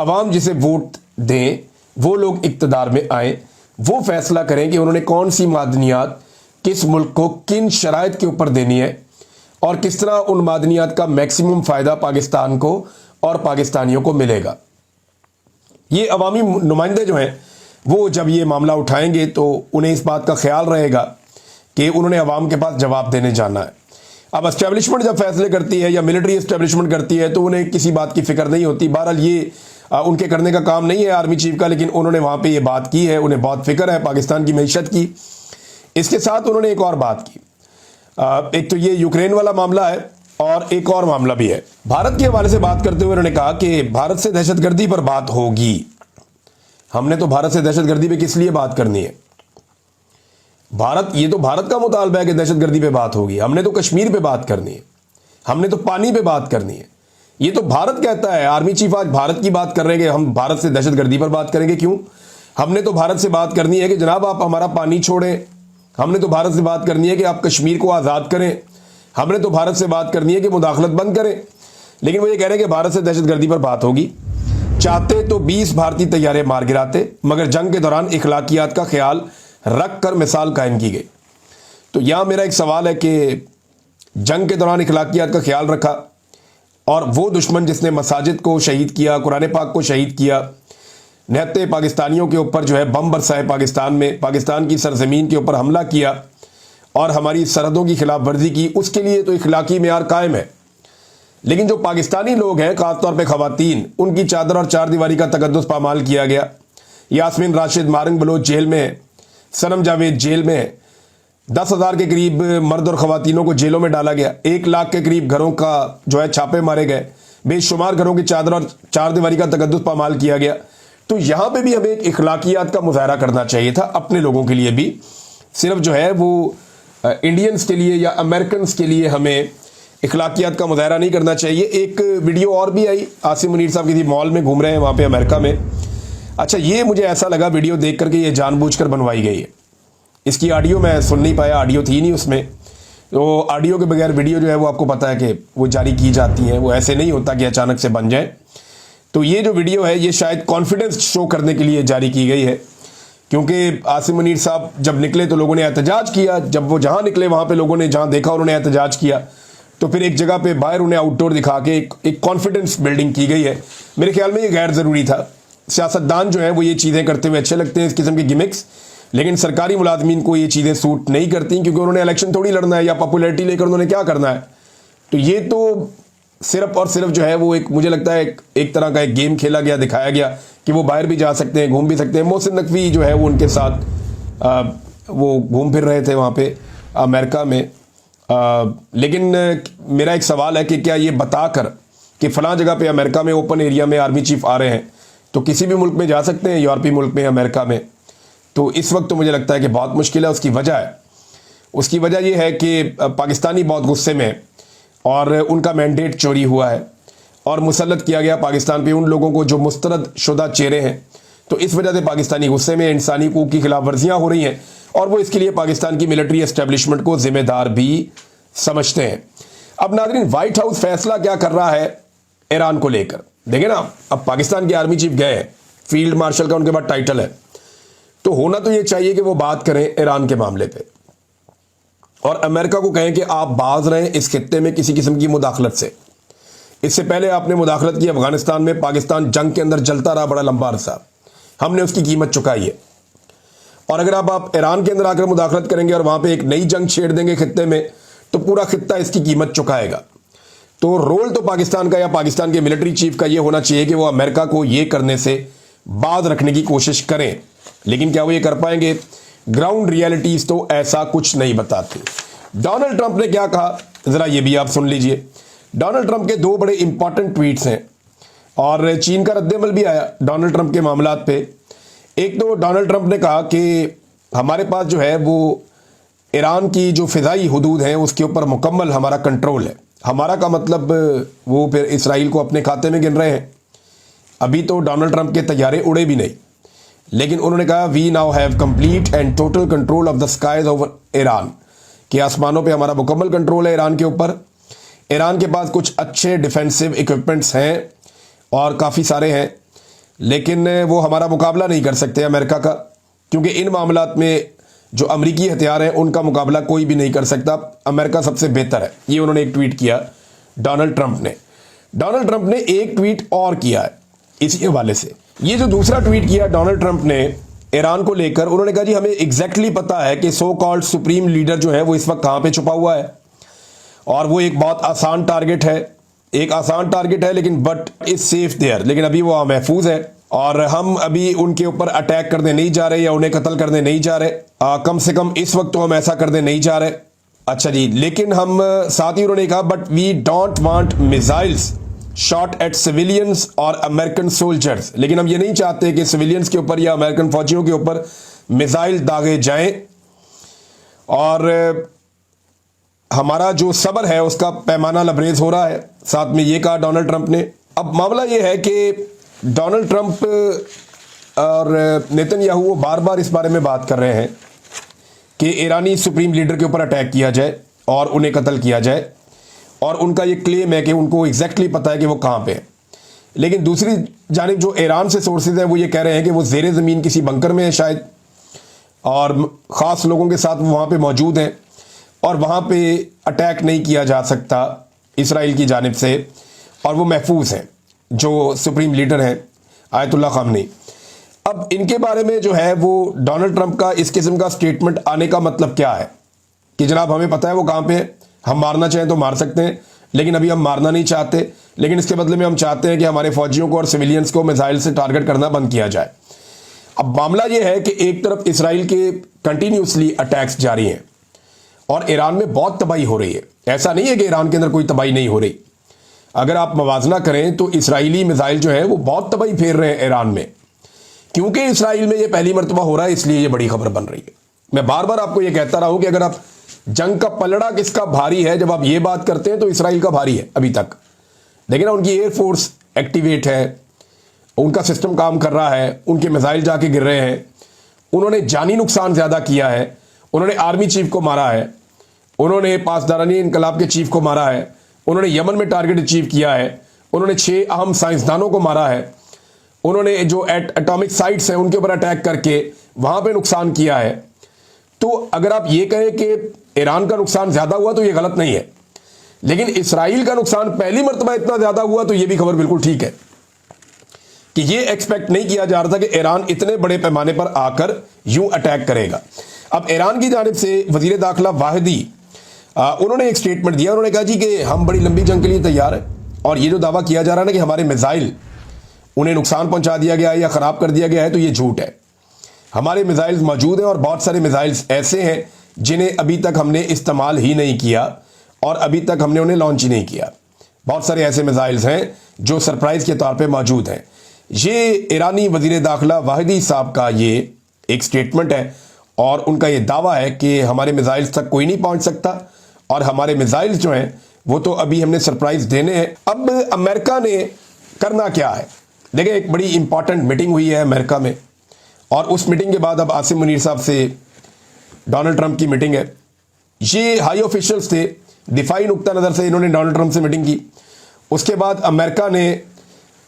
عوام جسے ووٹ دیں وہ لوگ اقتدار میں آئیں, وہ فیصلہ کریں کہ انہوں نے کون سی معدنیات کس ملک کو کن شرائط کے اوپر دینی ہے اور کس طرح ان معدنیات کا میکسیمم فائدہ پاکستان کو اور پاکستانیوں کو ملے گا. یہ عوامی نمائندے جو ہیں وہ جب یہ معاملہ اٹھائیں گے تو انہیں اس بات کا خیال رہے گا کہ انہوں نے عوام کے پاس جواب دینے جانا ہے. اب اسٹیبلشمنٹ جب فیصلے کرتی ہے یا ملٹری اسٹیبلشمنٹ کرتی ہے تو انہیں کسی بات کی فکر نہیں ہوتی. بہرحال یہ ان کے کرنے کا کام نہیں ہے آرمی چیف کا, لیکن انہوں نے وہاں پہ یہ بات کی ہے, انہیں بہت فکر ہے پاکستان کی معیشت کی. اس کے ساتھ انہوں نے ایک اور بات کی, ایک تو یہ یوکرین والا معاملہ ہے اور ایک اور معاملہ بھی ہے. بھارت کے حوالے سے بات کرتے ہوئے انہوں نے کہا کہ بھارت سے دہشت گردی پر بات ہوگی. ہم نے تو بھارت سے دہشت گردی پہ کس لیے بات کرنی ہے؟ یہ تو بھارت کا مطالبہ ہے کہ دہشت گردی پہ بات ہوگی. ہم نے تو کشمیر پہ بات کرنی ہے, ہم نے تو پانی پہ بات کرنی ہے. یہ تو بھارت کہتا ہے. آرمی چیف آج بھارت کی بات کر رہے ہیں کہ ہم بھارت سے دہشت گردی پر بات کریں گے. کیوں؟ ہم نے تو بھارت سے بات کرنی ہے کہ جناب آپ ہمارا پانی چھوڑیں. ہم نے تو بھارت سے بات کرنی ہے کہ آپ کشمیر کو آزاد کریں. ہم نے تو بھارت سے بات کرنی ہے کہ مداخلت بند کریں. لیکن وہ یہ کہہ رہے ہیں کہ بھارت سے دہشت گردی پر بات ہوگی. چاہتے تو 20 بھارتی طیارے مار گراتے, مگر جنگ کے دوران اخلاقیات کا خیال رکھ کر مثال قائم کی گئی. تو یہاں میرا ایک سوال ہے کہ جنگ کے دوران اخلاقیات کا خیال رکھا اور وہ دشمن جس نے مساجد کو شہید کیا, قرآن پاک کو شہید کیا, نہتے پاکستانیوں کے اوپر جو ہے بم برسائے پاکستان میں, پاکستان کی سرزمین کے اوپر حملہ کیا اور ہماری سرحدوں کی خلاف ورزی کی, اس کے لیے تو اخلاقی معیار قائم ہے. لیکن جو پاکستانی لوگ ہیں, خاص طور پہ خواتین, ان کی چادر اور چار دیواری کا تقدس پامال کیا گیا. یاسمین راشد مارنگ بلوچ جیل میں ہے, سنم جاوید جیل میں ہے, 10,000 کے قریب مرد اور خواتینوں کو جیلوں میں ڈالا گیا, 1 لاکھ کے قریب گھروں کا جو ہے چھاپے مارے گئے, بے شمار گھروں کی چادر اور چار دیواری کا تقدس پامال کیا گیا. تو یہاں پہ بھی ہمیں ایک اخلاقیات کا مظاہرہ کرنا چاہیے تھا اپنے لوگوں کے لیے بھی. صرف جو ہے وہ انڈینز کے لیے یا امریکنز کے لیے ہمیں اخلاقیات کا مظاہرہ نہیں کرنا چاہیے. ایک ویڈیو اور بھی آئی, عاصم منیر صاحب کسی مال میں گھوم رہے ہیں وہاں پہ امریکہ میں. اچھا, یہ مجھے ایسا لگا ویڈیو دیکھ کر کہ یہ جان بوجھ کر بنوائی گئی ہے. اس کی آڈیو میں سن نہیں پایا, آڈیو تھی نہیں اس میں. تو آڈیو کے بغیر ویڈیو جو ہے وہ آپ کو پتہ ہے کہ وہ جاری کی جاتی ہیں, وہ ایسے نہیں ہوتا کہ اچانک سے بن جائیں. تو یہ جو ویڈیو ہے یہ شاید کانفیڈنس شو کرنے کے لیے جاری کی گئی ہے, کیونکہ عاصم منیر صاحب جب نکلے تو لوگوں نے احتجاج کیا. جب وہ جہاں نکلے وہاں پہ لوگوں نے جہاں دیکھا انہوں نے احتجاج کیا. تو پھر ایک جگہ پہ باہر انہیں آؤٹ ڈور دکھا کے ایک کانفیڈنس بلڈنگ کی گئی ہے. میرے خیال میں یہ غیر ضروری تھا. سیاستدان جو ہیں وہ یہ چیزیں کرتے ہوئے اچھے لگتے ہیں, اس قسم کی گمکس, لیکن سرکاری ملازمین کو یہ چیزیں سوٹ نہیں کرتی, کیونکہ انہوں نے الیکشن تھوڑی لڑنا ہے یا پاپولیرٹی لے کر انہوں نے کیا کرنا ہے. تو یہ تو صرف اور صرف جو ہے وہ ایک مجھے لگتا ہے ایک طرح کا ایک گیم کھیلا گیا, دکھایا گیا کہ وہ باہر بھی جا سکتے ہیں, گھوم بھی سکتے ہیں. محسن نقوی جو ہے وہ ان کے ساتھ وہ گھوم پھر رہے تھے وہاں پہ امریکہ میں. لیکن میرا ایک سوال ہے کہ کیا یہ بتا کر کہ فلاں جگہ پہ امریکہ میں اوپن ایریا میں آرمی چیف آ رہے ہیں تو کسی بھی ملک میں جا سکتے ہیں, یورپی ملک میں, امریکہ میں؟ تو اس وقت تو مجھے لگتا ہے کہ بہت مشکل ہے. اس کی وجہ یہ ہے کہ پاکستانی بہت غصے میں اور ان کا مینڈیٹ چوری ہوا ہے اور مسلط کیا گیا پاکستان پہ ان لوگوں کو جو مسترد شدہ چہرے ہیں. تو اس وجہ سے پاکستانی غصے میں, انسانی حقوق کی خلاف ورزیاں ہو رہی ہیں اور وہ اس کے لیے پاکستان کی ملٹری اسٹیبلشمنٹ کو ذمہ دار بھی سمجھتے ہیں. اب ناظرین, وائٹ ہاؤس فیصلہ کیا کر رہا ہے ایران کو لے کر؟ دیکھیں نا, اب پاکستان کے آرمی چیف گئے ہیں, فیلڈ مارشل کا ان کے بعد ٹائٹل ہے, تو ہونا تو یہ چاہیے کہ وہ بات کریں ایران کے معاملے پہ اور امریکہ کو کہیں کہ آپ باز رہیں اس خطے میں کسی قسم کی مداخلت سے. اس سے پہلے آپ نے مداخلت کی افغانستان میں, پاکستان جنگ کے اندر جلتا رہا بڑا لمبا عرصہ, ہم نے اس کی قیمت چکائی ہے. اور اگر آپ ایران کے اندر آ کر مداخلت کریں گے اور وہاں پہ ایک نئی جنگ چھیڑ دیں گے خطے میں, تو پورا خطہ اس کی قیمت چکائے گا. تو رول تو پاکستان کا یا پاکستان کے ملٹری چیف کا یہ ہونا چاہیے کہ وہ امریکہ کو یہ کرنے سے باز رکھنے کی کوشش کریں. لیکن کیا وہ یہ کر پائیں گے؟ گراؤنڈ ریالٹیز تو ایسا کچھ نہیں بتاتی. ڈونلڈ ٹرمپ نے کیا کہا ذرا یہ بھی آپ سن لیجئے. ڈونلڈ ٹرمپ کے 2 بڑے امپورٹنٹ ٹویٹس ہیں اور چین کا رد عمل بھی آیا ڈونلڈ ٹرمپ کے معاملات پہ. ایک تو ڈونلڈ ٹرمپ نے کہا کہ ہمارے پاس جو ہے وہ ایران کی جو فضائی حدود ہیں اس کے اوپر مکمل ہمارا کنٹرول ہے. ہمارا کا مطلب وہ پھر اسرائیل کو اپنے کھاتے میں گن رہے ہیں. ابھی تو ڈونلڈ ٹرمپ کے طیارے اڑے بھی نہیں, لیکن انہوں نے کہا we now have complete and total control of the skies over Iran, کہ آسمانوں پہ ہمارا مکمل کنٹرول ہے ایران کے اوپر. ایران کے پاس کچھ اچھے ڈیفینسو اکوپمنٹس ہیں اور کافی سارے ہیں. لیکن وہ ہمارا مقابلہ نہیں کر سکتے امریکہ کا، کیونکہ ان معاملات میں جو امریکی ہتھیار ہیں ان کا مقابلہ کوئی بھی نہیں کر سکتا، امریکہ سب سے بہتر ہے۔ یہ انہوں نے ایک ٹویٹ کیا ڈونلڈ ٹرمپ نے ایک ٹویٹ اور کیا ہے اسی حوالے سے۔ یہ جو دوسرا ٹویٹ کیا ڈونلڈ ٹرمپ نے ایران کو لے کر، انہوں نے کہا جی ہمیں ایگزیکٹلی پتا ہے کہ سو کالڈ سپریم لیڈر جو ہے وہ اس وقت کہاں پہ چھپا ہوا ہے، اور وہ ایک بہت آسان ٹارگٹ ہے، لیکن بٹ از سیف دیئر، لیکن ابھی وہ محفوظ ہے، اور ہم ابھی ان کے اوپر اٹیک کرنے نہیں جا رہے یا انہیں قتل کرنے نہیں جا رہے، کم سے کم اس وقت تو ہم ایسا کرنے نہیں جا رہے۔ اچھا جی، لیکن ہم ساتھ ہی انہوں نے کہا but we don't want missiles shot at civilians اور امریکن سولجرز، لیکن ہم یہ نہیں چاہتے کہ سویلینز کے اوپر یا امریکن فوجیوں کے اوپر میزائل داغے جائیں، اور ہمارا جو صبر ہے اس کا پیمانہ لبریز ہو رہا ہے۔ ساتھ میں یہ کہا ڈونلڈ ٹرمپ نے۔ اب معاملہ یہ ہے کہ ڈونلڈ ٹرمپ اور نیتن یاہو وہ بار بار اس بارے میں بات کر رہے ہیں کہ ایرانی سپریم لیڈر کے اوپر اٹیک کیا جائے اور انہیں قتل کیا جائے، اور ان کا یہ کلیم ہے کہ ان کو ایگزیکٹلی پتا ہے کہ وہ کہاں پہ ہے، لیکن دوسری جانب جو ایران سے سورسز ہیں وہ یہ کہہ رہے ہیں کہ وہ زیر زمین کسی بنکر میں ہے شاید، اور خاص لوگوں کے ساتھ وہ وہاں پہ موجود ہیں، اور وہاں پہ اٹیک نہیں کیا جا سکتا اسرائیل کی جانب سے، اور وہ محفوظ ہیں جو سپریم لیڈر ہیں آیت اللہ خامنئی۔ اب ان کے بارے میں جو ہے وہ ڈونلڈ ٹرمپ کا اس قسم کا سٹیٹمنٹ آنے کا مطلب کیا ہے کہ جناب ہمیں پتہ ہے وہ کہاں پہ ہے، ہم مارنا چاہیں تو مار سکتے ہیں، لیکن ابھی ہم مارنا نہیں چاہتے، لیکن اس کے بدلے میں ہم چاہتے ہیں کہ ہمارے فوجیوں کو اور سویلینز کو میزائل سے ٹارگٹ کرنا بند کیا جائے۔ اب معاملہ یہ ہے کہ ایک طرف اسرائیل کے کنٹینیوسلی اٹیکس جاری ہیں اور ایران میں بہت تباہی ہو رہی ہے، ایسا نہیں ہے کہ ایران کے اندر کوئی تباہی نہیں ہو رہی، اگر آپ موازنہ کریں تو اسرائیلی میزائل جو ہے وہ بہت تباہی پھیر رہے ہیں ایران میں، کیونکہ اسرائیل میں یہ پہلی مرتبہ ہو رہا ہے، اس لیے یہ بڑی خبر بن رہی ہے۔ میں بار بار آپ کو یہ کہتا رہا ہوں کہ اگر آپ جنگ کا پلڑا کس کا بھاری ہے، جب آپ یہ بات کرتے ہیں تو اسرائیل کا بھاری ہے ابھی تک، لیکن ان کی ایئر فورس ایکٹیویٹ ہے، ان کا سسٹم کام کر رہا ہے، ان کے میزائل جا کے گر رہے ہیں، انہوں نے جانی نقصان زیادہ کیا ہے، انہوں نے آرمی چیف کو مارا ہے، انہوں نے پاسدارانی انقلاب کے چیف کو مارا ہے، انہوں نے یمن میں ٹارگٹ اچیو کیا ہے، انہوں نے 6 اہم سائنسدانوں کو مارا ہے، انہوں نے جو ایٹامک سائٹس ہیں ان کے اوپر اٹیک کر کے وہاں پہ نقصان کیا ہے۔ تو اگر آپ یہ کہیں کہ ایران کا نقصان زیادہ ہوا تو یہ غلط نہیں ہے، لیکن اسرائیل کا نقصان پہلی مرتبہ اتنا زیادہ ہوا تو یہ بھی خبر بالکل ٹھیک ہے کہ یہ ایکسپیکٹ نہیں کیا جا رہا تھا کہ ایران اتنے بڑے پیمانے پر آ کر یوں اٹیک کرے گا۔ اب ایران کی جانب سے وزیر داخلہ واحدی انہوں نے ایک سٹیٹمنٹ دیا، انہوں نے کہا جی کہ ہم بڑی لمبی جنگ کے لیے تیار ہیں، اور یہ جو دعویٰ کیا جا رہا ہے نا کہ ہمارے میزائل انہیں نقصان پہنچا دیا گیا ہے یا خراب کر دیا گیا ہے، تو یہ جھوٹ ہے۔ ہمارے میزائلز موجود ہیں، اور بہت سارے میزائلز ایسے ہیں جنہیں ابھی تک ہم نے استعمال ہی نہیں کیا، اور ابھی تک ہم نے انہیں لانچ ہی نہیں کیا۔ بہت سارے ایسے میزائلز ہیں جو سرپرائز کے طور پہ موجود ہیں۔ یہ ایرانی وزیر داخلہ واحدی صاحب کا یہ ایک سٹیٹمنٹ ہے، اور ان کا یہ دعویٰ ہے کہ ہمارے میزائلز تک کوئی نہیں پہنچ سکتا، اور ہمارے میزائلز جو ہیں وہ تو ابھی ہم نے سرپرائز دینے ہیں۔ اب امریکہ نے کرنا کیا ہے؟ دیکھیں، ایک بڑی امپورٹنٹ میٹنگ ہوئی ہے امریکہ میں، اور اس میٹنگ کے بعد اب عاصم منیر صاحب سے ڈونلڈ ٹرمپ کی میٹنگ ہے۔ یہ ہائی آفیشلز تھے، دفاعی نقطہ نظر سے انہوں نے ڈونلڈ ٹرمپ سے میٹنگ کی۔ اس کے بعد امریکہ نے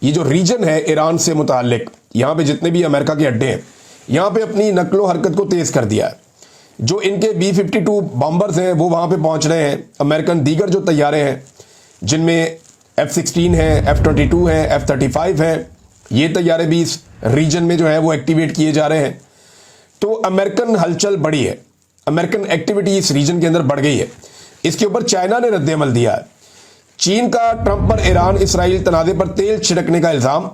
یہ جو ریجن ہے ایران سے متعلق، یہاں پہ جتنے بھی امریکہ کے اڈے ہیں، یہاں پہ اپنی نقل و حرکت کو تیز کر دیا ہے۔ جو ان کے B-52 بامبرز ہیں وہ وہاں پہ پہنچ رہے ہیں، امریکن دیگر جو طیارے ہیں جن میں F-16 ہیں، F-22 ہیں، F-35 ہیں، یہ طیارے بھی اس ریجن میں جو ہے وہ ایکٹیویٹ کیے جا رہے ہیں۔ تو امریکن ہلچل بڑی ہے، امریکن ایکٹیویٹی اس ریجن کے اندر بڑھ گئی ہے۔ اس کے اوپر چائنا نے رد عمل دیا ہے۔ چین کا ٹرمپ پر ایران اسرائیل تنازع پر تیل چھڑکنے کا الزام،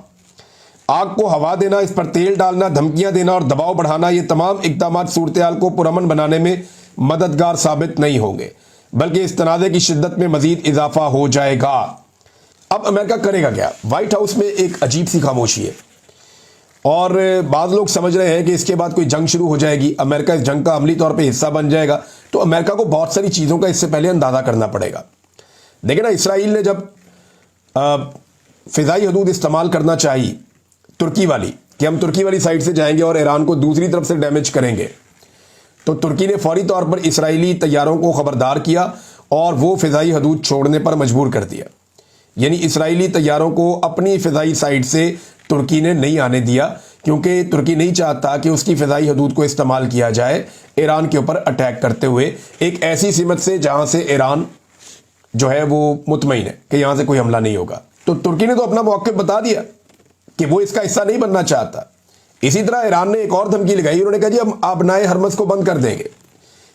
آگ کو ہوا دینا، اس پر تیل ڈالنا، دھمکیاں دینا اور دباؤ بڑھانا، یہ تمام اقدامات صورتحال کو پرامن بنانے میں مددگار ثابت نہیں ہوں گے، بلکہ اس تنازع کی شدت میں مزید اضافہ ہو جائے گا۔ اب امریکہ کرے گا کیا؟ وائٹ ہاؤس میں ایک عجیب سی خاموشی ہے، اور بعض لوگ سمجھ رہے ہیں کہ اس کے بعد کوئی جنگ شروع ہو جائے گی، امریکہ اس جنگ کا عملی طور پہ حصہ بن جائے گا۔ تو امریکہ کو بہت ساری چیزوں کا اس سے پہلے اندازہ کرنا پڑے گا۔ دیکھیں نا، اسرائیل نے جب فضائی حدود استعمال کرنا چاہی ترکی والی، کہ ہم ترکی والی سائڈ سے جائیں گے اور ایران کو دوسری طرف سے ڈیمیج کریں گے، تو ترکی نے فوری طور پر اسرائیلی طیاروں کو خبردار کیا اور وہ فضائی حدود چھوڑنے پر مجبور کر دیا۔ یعنی اسرائیلی طیاروں کو اپنی فضائی سائٹ سے ترکی نے نہیں آنے دیا، کیونکہ ترکی نہیں چاہتا کہ اس کی فضائی حدود کو استعمال کیا جائے ایران کے اوپر اٹیک کرتے ہوئے، ایک ایسی سمت سے جہاں سے ایران جو ہے وہ مطمئن ہے کہ یہاں سے کوئی حملہ نہیں ہوگا۔ تو ترکی نے تو اپنا موقف بتا دیا کہ وہ اس کا حصہ نہیں بننا چاہتا۔ اسی طرح ایران نے ایک اور دھمکی لگائی، انہوں نے کہا جی ہم آبنائے ہرمز کو بند کر دیں گے۔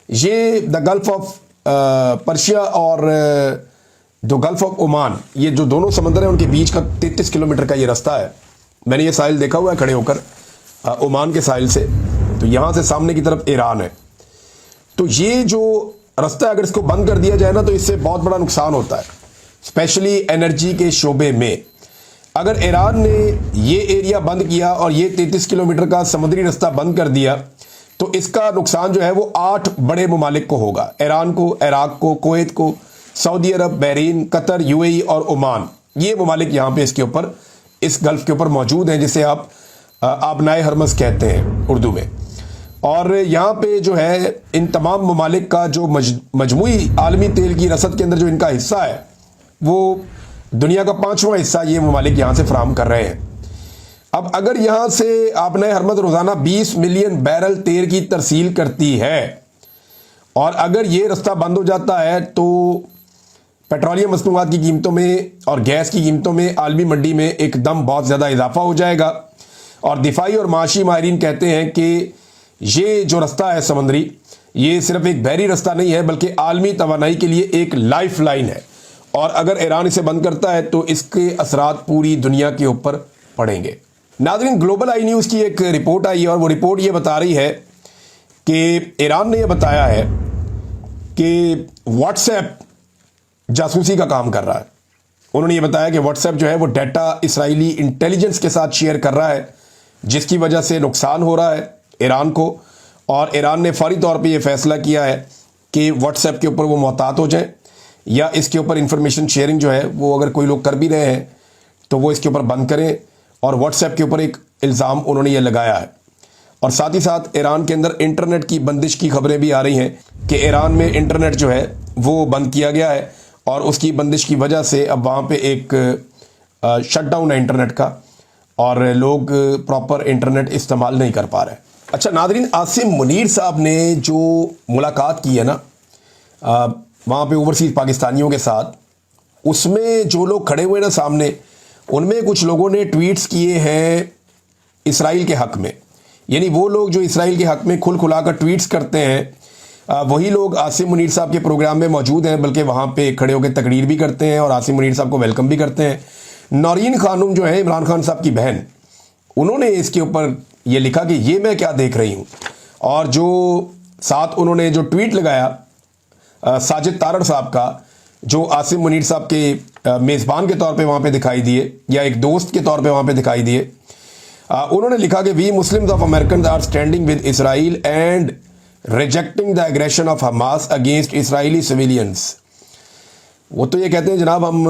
یہ دا گلف آف پرشیا اور دا گلف آف عمان، یہ جو دونوں سمندر ہیں ان کے بیچ کا 33 کلومیٹر کا یہ رستہ ہے۔ میں نے یہ ساحل دیکھا ہوا ہے کھڑے ہو کر عمان کے ساحل سے، تو یہاں سے سامنے کی طرف ایران ہے۔ تو یہ جو رستہ اگر اس کو بند کر دیا جائے نا تو اس سے بہت بڑا نقصان ہوتا ہے، اسپیشلی انرجی کے شعبے میں۔ اگر ایران نے یہ ایریا بند کیا اور یہ 33 کلومیٹر کا سمندری رستہ بند کر دیا تو اس کا نقصان جو ہے وہ 8 بڑے ممالک کو ہوگا، ایران کو، عراق کو، کویت کو، سعودی عرب، بحرین، قطر، UAE اور عمان۔ یہ ممالک یہاں پہ اس کے اوپر، اس گلف کے اوپر موجود ہیں، جسے آپ آبنائے ہرمز کہتے ہیں اردو میں۔ اور یہاں پہ جو ہے ان تمام ممالک کا جو مجموعی عالمی تیل کی رسد کے اندر جو ان کا حصہ ہے وہ دنیا کا 5واں حصہ یہ ممالک یہاں سے فراہم کر رہے ہیں۔ اب اگر یہاں سے آبنائے ہرمز روزانہ 20 ملین بیرل تیل کی ترسیل کرتی ہے اور اگر یہ رستہ بند ہو جاتا ہے تو پیٹرولیم مصنوعات کی قیمتوں میں اور گیس کی قیمتوں میں عالمی منڈی میں ایک دم بہت زیادہ اضافہ ہو جائے گا۔ اور دفاعی اور معاشی ماہرین کہتے ہیں کہ یہ جو رستہ ہے سمندری، یہ صرف ایک بحری رستہ نہیں ہے بلکہ عالمی توانائی کے لیے ایک لائف لائن ہے، اور اگر ایران اسے بند کرتا ہے تو اس کے اثرات پوری دنیا کے اوپر پڑیں گے۔ ناظرین، گلوبل آئی نیوز کی ایک رپورٹ آئی ہے اور وہ رپورٹ یہ بتا رہی ہے کہ ایران نے یہ بتایا ہے کہ واٹس ایپ جاسوسی کا کام کر رہا ہے۔ انہوں نے یہ بتایا کہ واٹس ایپ جو ہے وہ ڈیٹا اسرائیلی انٹیلیجنس کے ساتھ شیئر کر رہا ہے، جس کی وجہ سے نقصان ہو رہا ہے ایران کو، اور ایران نے فوری طور پہ یہ فیصلہ کیا ہے کہ واٹس ایپ کے اوپر وہ محتاط ہو جائیں، یا اس کے اوپر انفارمیشن شیئرنگ جو ہے وہ اگر کوئی لوگ کر بھی رہے ہیں تو وہ اس کے اوپر بند کریں۔ اور واٹس ایپ کے اوپر ایک الزام انہوں نے یہ لگایا ہے، اور ساتھ ہی ساتھ ایران کے اندر انٹرنیٹ کی بندش کی خبریں بھی آ رہی ہیں کہ ایران میں انٹرنیٹ جو ہے وہ بند کیا گیا ہے، اور اس کی بندش کی وجہ سے اب وہاں پہ ایک شٹ ڈاؤن ہے انٹرنیٹ کا، اور لوگ پراپر انٹرنیٹ استعمال نہیں کر پا رہے۔ اچھا ناظرین، عاصم منیر صاحب نے جو ملاقات کی ہے نا وہاں پہ اوورسیز پاکستانیوں کے ساتھ، اس میں جو لوگ کھڑے ہوئے نا سامنے، ان میں کچھ لوگوں نے ٹویٹس کیے ہیں اسرائیل کے حق میں، یعنی وہ لوگ جو اسرائیل کے حق میں کھل کھلا کر ٹویٹس کرتے ہیں وہی لوگ عاصم منیر صاحب کے پروگرام میں موجود ہیں، بلکہ وہاں پہ کھڑے ہو کے تقریر بھی کرتے ہیں اور عاصم منیر صاحب کو ویلکم بھی کرتے ہیں۔ نورین خانم جو ہے عمران خان صاحب کی بہن، انہوں نے اس کے اوپر یہ لکھا کہ یہ میں کیا دیکھ رہی ہوں، اور جو ساتھ انہوں نے جو ٹویٹ لگایا ساجد تارڑ صاحب کا، جو عاصم منیر صاحب کے میزبان کے طور پہ وہاں پہ دکھائی دیے یا ایک دوست کے طور پہ وہاں پہ دکھائی دیے، انہوں نے لکھا کہ we Muslims of Americans are standing with Israel and rejecting the aggression of Hamas against Israeli civilians. وہ تو یہ کہتے ہیں جناب ہم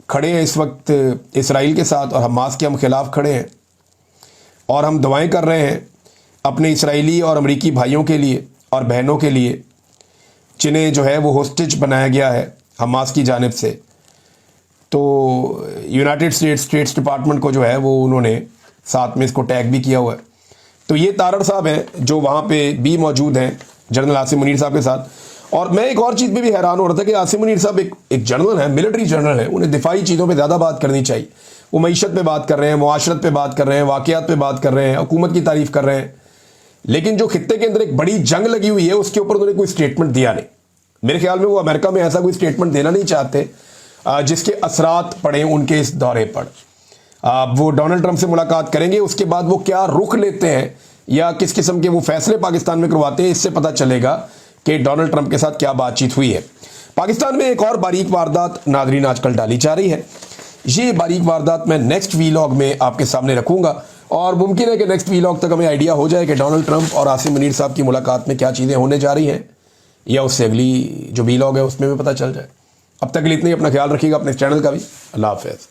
کھڑے ہیں اس وقت اسرائیل کے ساتھ اور حماس کے ہم خلاف کھڑے ہیں، اور ہم دعائیں کر رہے ہیں اپنے اسرائیلی اور امریکی بھائیوں کے لیے اور بہنوں کے لیے، جنہیں جو ہے وہ ہوسٹیج بنایا گیا ہے حماس کی جانب سے۔ تو یونائٹڈ اسٹیٹس ڈپارٹمنٹ کو جو ہے وہ انہوں نے ساتھ میں اس کو ٹیگ بھی کیا ہوا ہے۔ تو یہ تارڑ صاحب ہیں جو وہاں پہ بھی موجود ہیں جنرل عاصم منیر صاحب کے ساتھ۔ اور میں ایک اور چیز پہ بھی حیران ہو رہا تھا کہ عاصم منیر صاحب ایک جنرل ہیں، ملٹری جنرل ہیں، انہیں دفاعی چیزوں پہ زیادہ بات کرنی چاہیے۔ وہ معیشت پہ بات کر رہے ہیں، معاشرت پہ بات کر رہے ہیں، واقعات پہ بات کر رہے ہیں، حکومت کی تعریف کر رہے ہیں، لیکن جو خطے کے اندر ایک بڑی جنگ لگی ہوئی ہے اس کے اوپر انہوں نے کوئی اسٹیٹمنٹ دیا نہیں۔ میرے خیال میں وہ امریکہ میں ایسا کوئی اسٹیٹمنٹ دینا نہیں چاہتے جس کے اثرات پڑیں ان کے اس دورے پر۔ وہ ڈونلڈ ٹرمپ سے ملاقات کریں گے، اس کے بعد وہ کیا رخ لیتے ہیں یا کس قسم کے وہ فیصلے پاکستان میں کرواتے ہیں، اس سے پتہ چلے گا کہ ڈونلڈ ٹرمپ کے ساتھ کیا بات چیت ہوئی ہے۔ پاکستان میں ایک اور باریک واردات ناظرین آج کل ڈالی جا رہی ہے، یہ باریک واردات میں نیکسٹ ویلاگ میں آپ کے سامنے رکھوں گا، اور ممکن ہے کہ نیکسٹ ویلاگ تک ہمیں آئیڈیا ہو جائے کہ ڈونلڈ ٹرمپ اور عاصم منیر صاحب کی ملاقات میں کیا چیزیں ہونے جا رہی ہیں، یا اس سے اگلی جو ویلاگ ہے اس میں بھی پتہ چل جائے۔ اب تک کے لیے اتنے ہی، اپنا خیال رکھیے گا، اپنے چینل کا بھی۔ اللہ حافظ۔